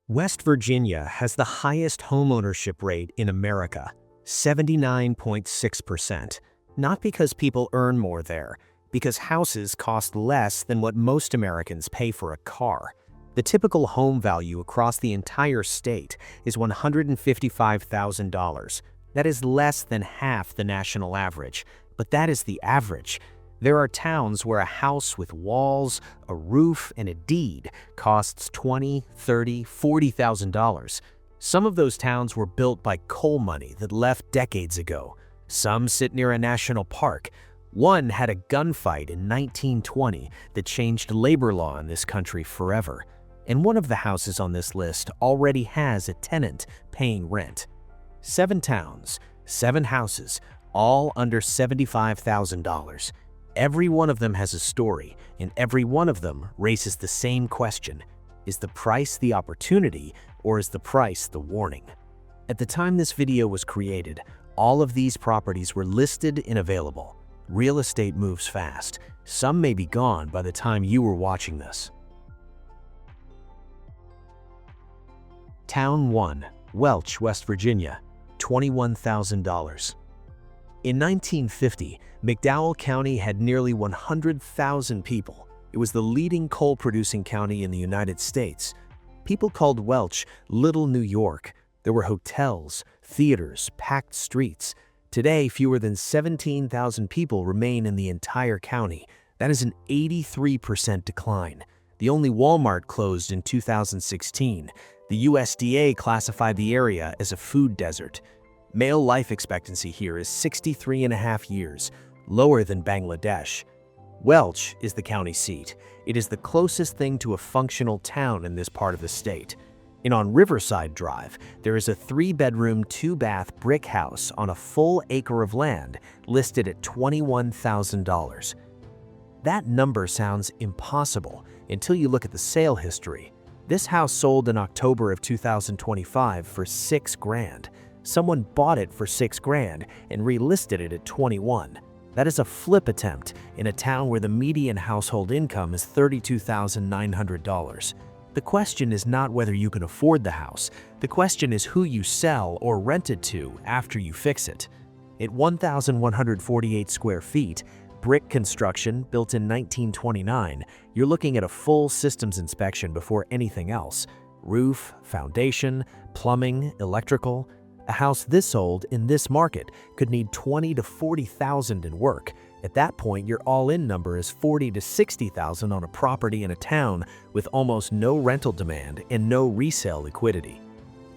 West Virginia has the highest homeownership rate in America, 79.6%. Not because people earn more there, because houses cost less than what most Americans pay for a car. The typical home value across the entire state is $155,000. That is less than half the national average, but that is the average. There are towns where a house with walls, a roof, and a deed costs $20,000, $30,000, $40,000. Some of those towns were built by coal money that left decades ago. Some sit near a national park. One had a gunfight in 1920 that changed labor law in this country forever. And one of the houses on this list already has a tenant paying rent. 7 towns, 7 houses, all under $75,000. Every one of them has a story, and every one of them raises the same question. Is the price the opportunity, or is the price the warning? At the time this video was created, all of these properties were listed and available. Real estate moves fast. Some may be gone by the time you were watching this. Town 1, Welch, West Virginia, $21,000. In 1950, McDowell County had nearly 100,000 people. It was the leading coal-producing county in the United States. People called Welch Little New York. There were hotels, theaters, packed streets. Today, fewer than 17,000 people remain in the entire county. That is an 83% decline. The only Walmart closed in 2016. The USDA classified the area as a food desert. Male life expectancy here is 63.5 years, lower than Bangladesh. Welch is the county seat. It is the closest thing to a functional town in this part of the state. And on Riverside Drive, there is a 3-bedroom, 2-bath brick house on a full acre of land listed at $21,000. That number sounds impossible until you look at the sale history. This house sold in October of 2025 for $6,000. Someone bought it for $6,000 and relisted it at $21,000. That is a flip attempt in a town where the median household income is $32,900. The question is not whether you can afford the house. The question is who you sell or rent it to after you fix it. At 1,148 square feet, brick construction built in 1929, you're looking at a full systems inspection before anything else. Roof, foundation, plumbing, electrical. A house this old in this market could need $20,000 to $40,000 in work. At that point, your all-in number is $40,000 to $60,000 on a property in a town with almost no rental demand and no resale liquidity.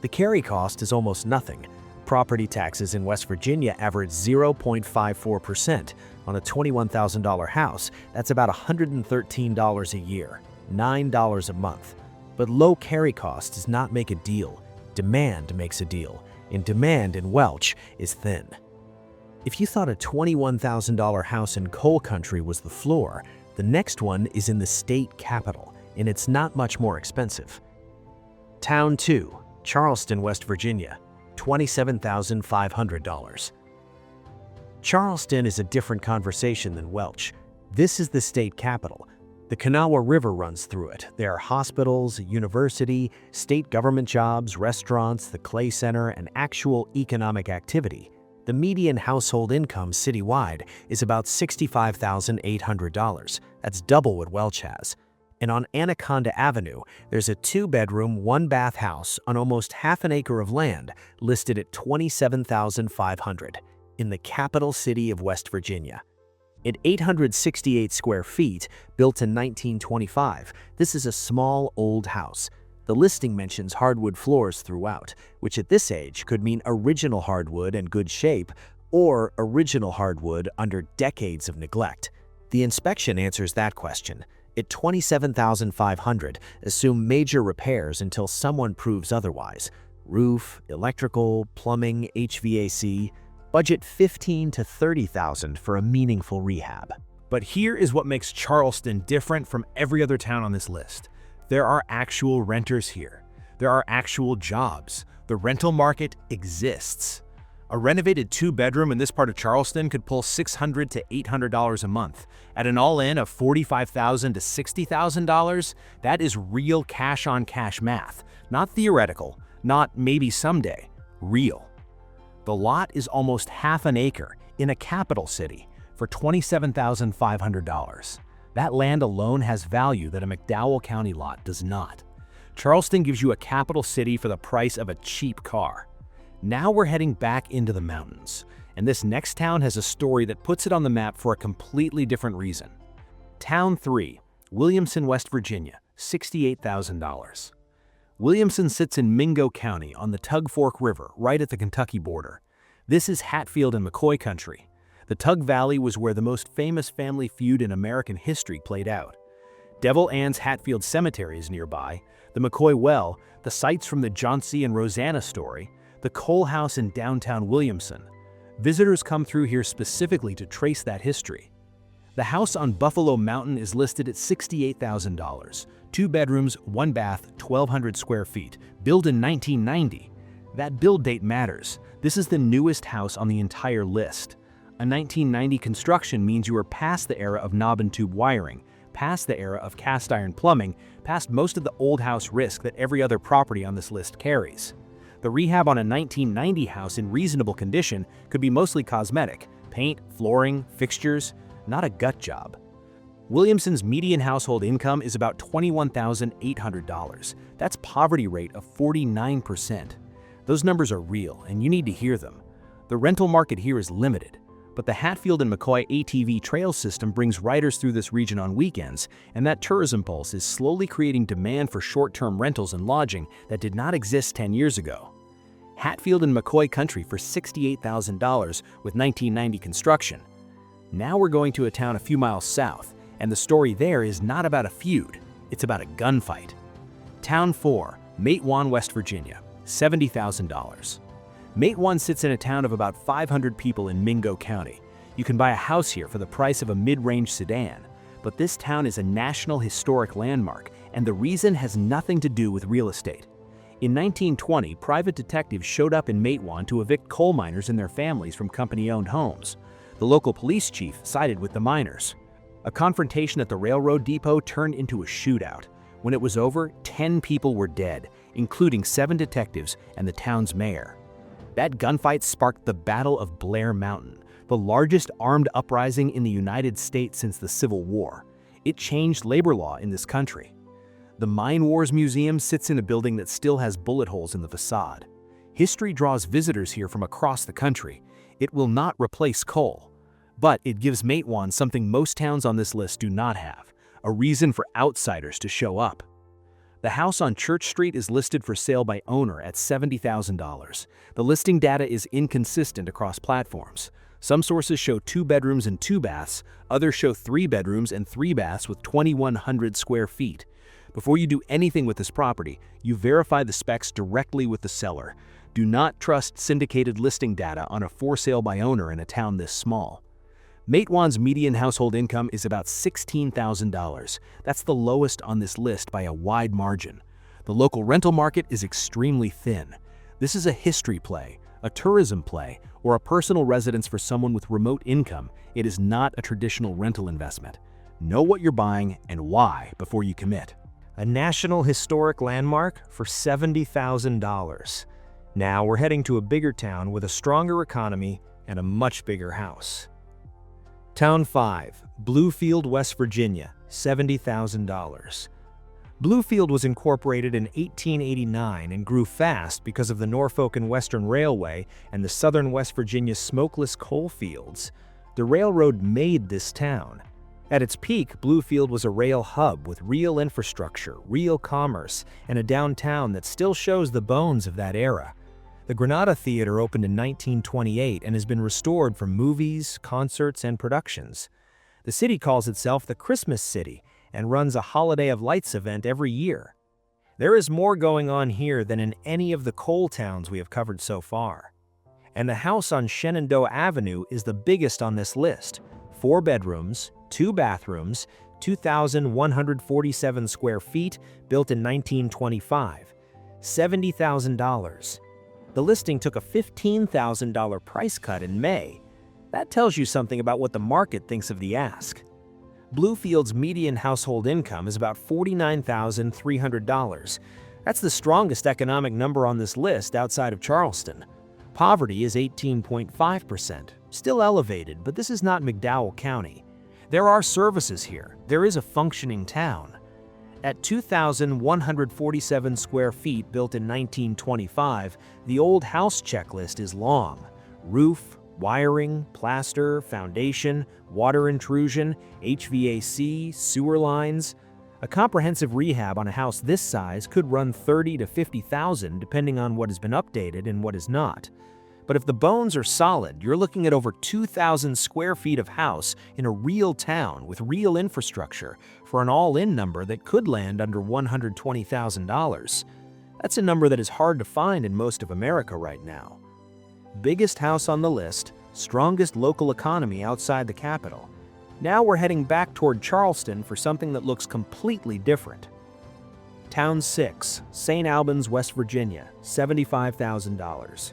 The carry cost is almost nothing. Property taxes in West Virginia average 0.54%. On a $21,000 house, that's about $113 a year, $9 a month. But low carry cost does not make a deal. Demand makes a deal. And demand in Welch is thin. If you thought a $21,000 house in coal country was the floor, the next one is in the state capital, and it's not much more expensive. Town 2, Charleston, West Virginia, $27,500. Charleston is a different conversation than Welch. This is the state capital. The Kanawha River runs through it. There are hospitals, a university, state government jobs, restaurants, the Clay Center, and actual economic activity. The median household income citywide is about $65,800. That's double what Welch has. And on Anaconda Avenue, there's a 2-bedroom, 1-bath house on almost half an acre of land listed at $27,500 in the capital city of West Virginia. At 868 square feet, built in 1925, this is a small, old house. The listing mentions hardwood floors throughout, which at this age could mean original hardwood and good shape, or original hardwood under decades of neglect. The inspection answers that question. At $27,500, assume major repairs until someone proves otherwise. Roof, electrical, plumbing, HVAC. Budget $15,000 to $30,000 for a meaningful rehab. But here is what makes Charleston different from every other town on this list. There are actual renters here. There are actual jobs. The rental market exists. A renovated 2-bedroom in this part of Charleston could pull $600 to $800 a month. At an all-in of $45,000 to $60,000, that is real cash-on-cash math, Not theoretical, not maybe someday, real. The lot is almost half an acre in a capital city for $27,500. That land alone has value that a McDowell County lot does not. Charleston gives you a capital city for the price of a cheap car. Now we're heading back into the mountains, and this next town has a story that puts it on the map for a completely different reason. Town 3, Williamson, West Virginia, $68,000. Williamson sits in Mingo County on the Tug Fork River, right at the Kentucky border. This is Hatfield and McCoy country. The Tug Valley was where the most famous family feud in American history played out. Devil Ann's Hatfield Cemetery is nearby, the McCoy Well, the sites from the Johnsey and Rosanna story, the Cole House in downtown Williamson. Visitors come through here specifically to trace that history. The house on Buffalo Mountain is listed at $68,000. 2 bedrooms, 1 bath, 1,200 square feet, built in 1990. That build date matters. This is the newest house on the entire list. A 1990 construction means you are past the era of knob and tube wiring, past the era of cast iron plumbing, past most of the old house risk that every other property on this list carries. The rehab on a 1990 house in reasonable condition could be mostly cosmetic, paint, flooring, fixtures, not a gut job. Williamson's median household income is about $21,800. That's poverty rate of 49%. Those numbers are real, and you need to hear them. The rental market here is limited, but the Hatfield and McCoy ATV trail system brings riders through this region on weekends, and that tourism pulse is slowly creating demand for short-term rentals and lodging that did not exist 10 years ago. Hatfield and McCoy country for $68,000 with 1990 construction. Now we're going to a town a few miles south, and the story there is not about a feud, it's about a gunfight. Town 4, Matewan, West Virginia, $70,000. Matewan sits in a town of about 500 people in Mingo County. You can buy a house here for the price of a mid-range sedan, but this town is a national historic landmark, and the reason has nothing to do with real estate. In 1920, private detectives showed up in Matewan to evict coal miners and their families from company-owned homes. The local police chief sided with the miners. A confrontation at the railroad depot turned into a shootout. When it was over, 10 people were dead, including 7 detectives and the town's mayor. That gunfight sparked the Battle of Blair Mountain, the largest armed uprising in the United States since the Civil War. It changed labor law in this country. The Mine Wars Museum sits in a building that still has bullet holes in the facade. History draws visitors here from across the country. It will not replace coal, but it gives Matewan something most towns on this list do not have, a reason for outsiders to show up. The house on Church Street is listed for sale by owner at $70,000. The listing data is inconsistent across platforms. Some sources show 2 bedrooms and 2 baths, others show 3 bedrooms and 3 baths with 2,100 square feet. Before you do anything with this property, you verify the specs directly with the seller. Do not trust syndicated listing data on a for sale by owner in a town this small. Matewan's median household income is about $16,000. That's the lowest on this list by a wide margin. The local rental market is extremely thin. This is a history play, a tourism play, or a personal residence for someone with remote income. It is not a traditional rental investment. Know what you're buying and why before you commit. A national historic landmark for $70,000. Now we're heading to a bigger town with a stronger economy and a much bigger house. Town 5, Bluefield, West Virginia, $70,000. Bluefield was incorporated in 1889 and grew fast because of the Norfolk and Western Railway and the southern West Virginia smokeless coal fields. The railroad made this town. At its peak, Bluefield was a rail hub with real infrastructure, real commerce, and a downtown that still shows the bones of that era. The Granada Theater opened in 1928 and has been restored for movies, concerts, and productions. The city calls itself the Christmas City and runs a Holiday of Lights event every year. There is more going on here than in any of the coal towns we have covered so far. And the house on Shenandoah Avenue is the biggest on this list. 4 bedrooms, 2 bathrooms, 2,147 square feet, built in 1925. $70,000. The listing took a $15,000 price cut in May. That tells you something about what the market thinks of the ask. Bluefield's median household income is about $49,300. That's the strongest economic number on this list outside of Charleston. Poverty is 18.5%, still elevated, but this is not McDowell County. There are services here. There is a functioning town. At 2,147 square feet built in 1925, the old house checklist is long. Roof, wiring, plaster, foundation, water intrusion, HVAC, sewer lines. A comprehensive rehab on a house this size could run $30,000 to $50,000 depending on what has been updated and what is not. But if the bones are solid, you're looking at over 2,000 square feet of house in a real town with real infrastructure for an all-in number that could land under $120,000. That's a number that is hard to find in most of America right now. Biggest house on the list, strongest local economy outside the capital. Now we're heading back toward Charleston for something that looks completely different. Town 6, St. Albans, West Virginia, $75,000.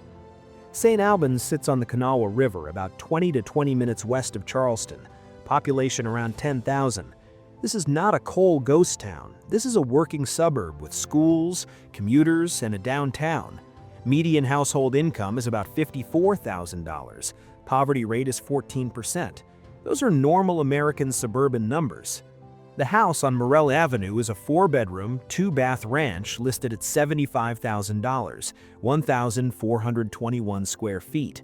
St. Albans sits on the Kanawha River about 20 to 20 minutes west of Charleston, population around 10,000. This is not a coal ghost town. This is a working suburb with schools, commuters, and a downtown. Median household income is about $54,000. Poverty rate is 14%. Those are normal American suburban numbers. The house on Morrell Avenue is a 4-bedroom, 2-bath ranch listed at $75,000, 1,421 square feet.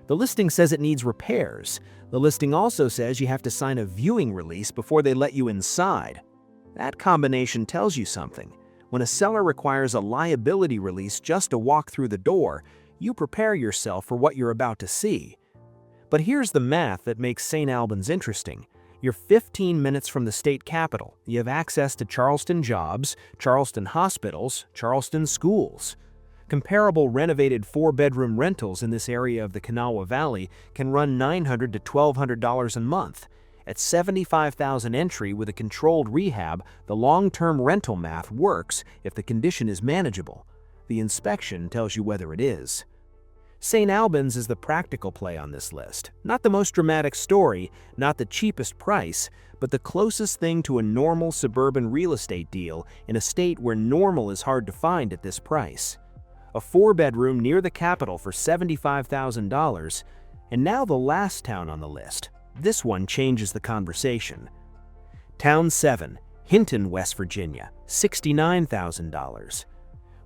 The listing says it needs repairs. The listing also says you have to sign a viewing release before they let you inside. That combination tells you something. When a seller requires a liability release just to walk through the door, you prepare yourself for what you're about to see. But here's the math that makes St. Albans interesting. You're 15 minutes from the state capital. You have access to Charleston jobs, Charleston hospitals, Charleston schools. Comparable renovated 4-bedroom rentals in this area of the Kanawha Valley can run $900 to $1,200 a month. At $75,000 entry with a controlled rehab, the long-term rental math works if the condition is manageable. The inspection tells you whether it is. St. Albans is the practical play on this list. Not the most dramatic story, not the cheapest price, but the closest thing to a normal suburban real estate deal in a state where normal is hard to find at this price. A 4-bedroom near the capital for $75,000, and now the last town on the list. This one changes the conversation. Town 7, Hinton, West Virginia, $69,000.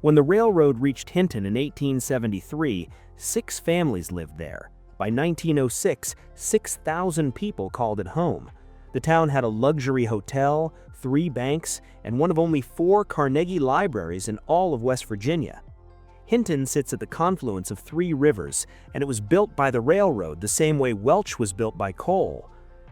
When the railroad reached Hinton in 1873, 6 families lived there. By 1906, 6,000 people called it home. The town had a luxury hotel, 3 banks, and one of only 4 Carnegie libraries in all of West Virginia. Hinton sits at the confluence of 3 rivers, and it was built by the railroad the same way Welch was built by coal.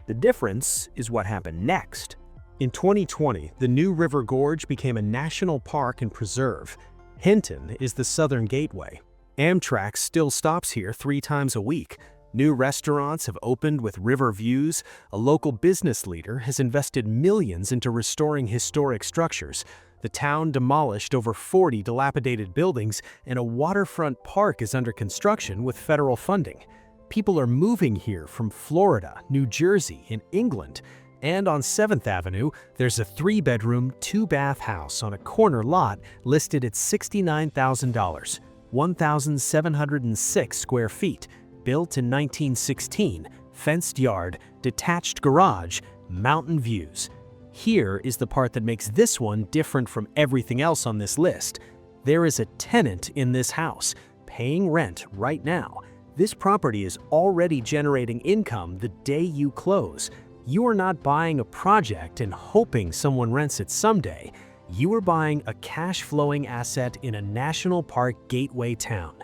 The difference is what happened next. In 2020, the New River Gorge became a national park and preserve. Hinton is the southern gateway. Amtrak still stops here 3 times a week. New restaurants have opened with river views. A local business leader has invested millions into restoring historic structures. The town demolished over 40 dilapidated buildings, and a waterfront park is under construction with federal funding. People are moving here from Florida, New Jersey, and England. And on 7th Avenue, there's a 3-bedroom, 2-bath house on a corner lot listed at $69,000, 1,706 square feet, built in 1916, fenced yard, detached garage, mountain views. Here is the part that makes this one different from everything else on this list. There is a tenant in this house, paying rent right now. This property is already generating income the day you close. You are not buying a project and hoping someone rents it someday. You are buying a cash-flowing asset in a national park gateway town.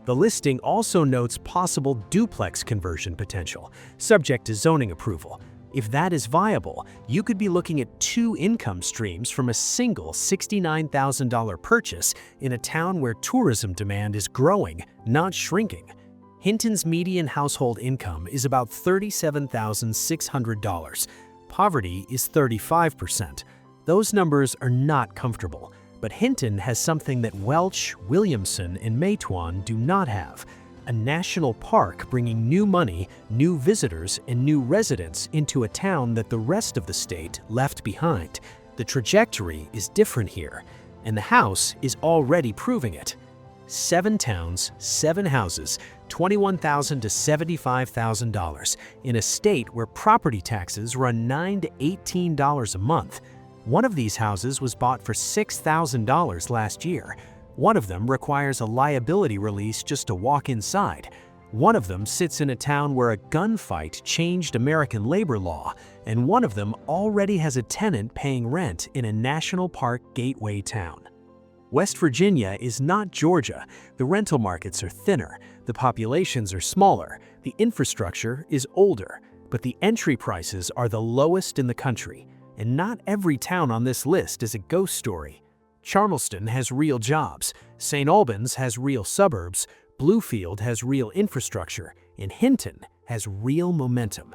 The listing also notes possible duplex conversion potential, subject to zoning approval. If that is viable, you could be looking at 2 income streams from a single $69,000 purchase in a town where tourism demand is growing, not shrinking. Hinton's median household income is about $37,600. Poverty is 35%. Those numbers are not comfortable, but Hinton has something that Welch, Williamson, and Matewan do not have: a national park bringing new money, new visitors, and new residents into a town that the rest of the state left behind. The trajectory is different here. And the house is already proving it. 7 towns, 7 houses, $21,000 to $75,000 in a state where property taxes run $9 to $18 a month. One of these houses was bought for $6,000 last year. One of them requires a liability release just to walk inside. One of them sits in a town where a gunfight changed American labor law, and one of them already has a tenant paying rent in a national park gateway town. West Virginia is not Georgia. The rental markets are thinner, the populations are smaller, the infrastructure is older, but the entry prices are the lowest in the country. And not every town on this list is a ghost story. Charleston has real jobs, St. Albans has real suburbs, Bluefield has real infrastructure, and Hinton has real momentum.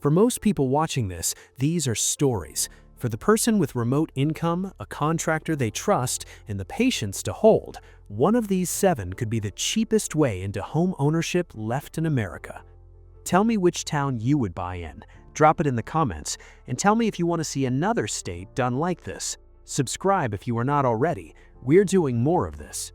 For most people watching this, these are stories. For the person with remote income, a contractor they trust, and the patience to hold, one of these 7 could be the cheapest way into home ownership left in America. Tell me which town you would buy in. Drop it in the comments, and tell me if you want to see another state done like this. Subscribe if you are not already. We're doing more of this.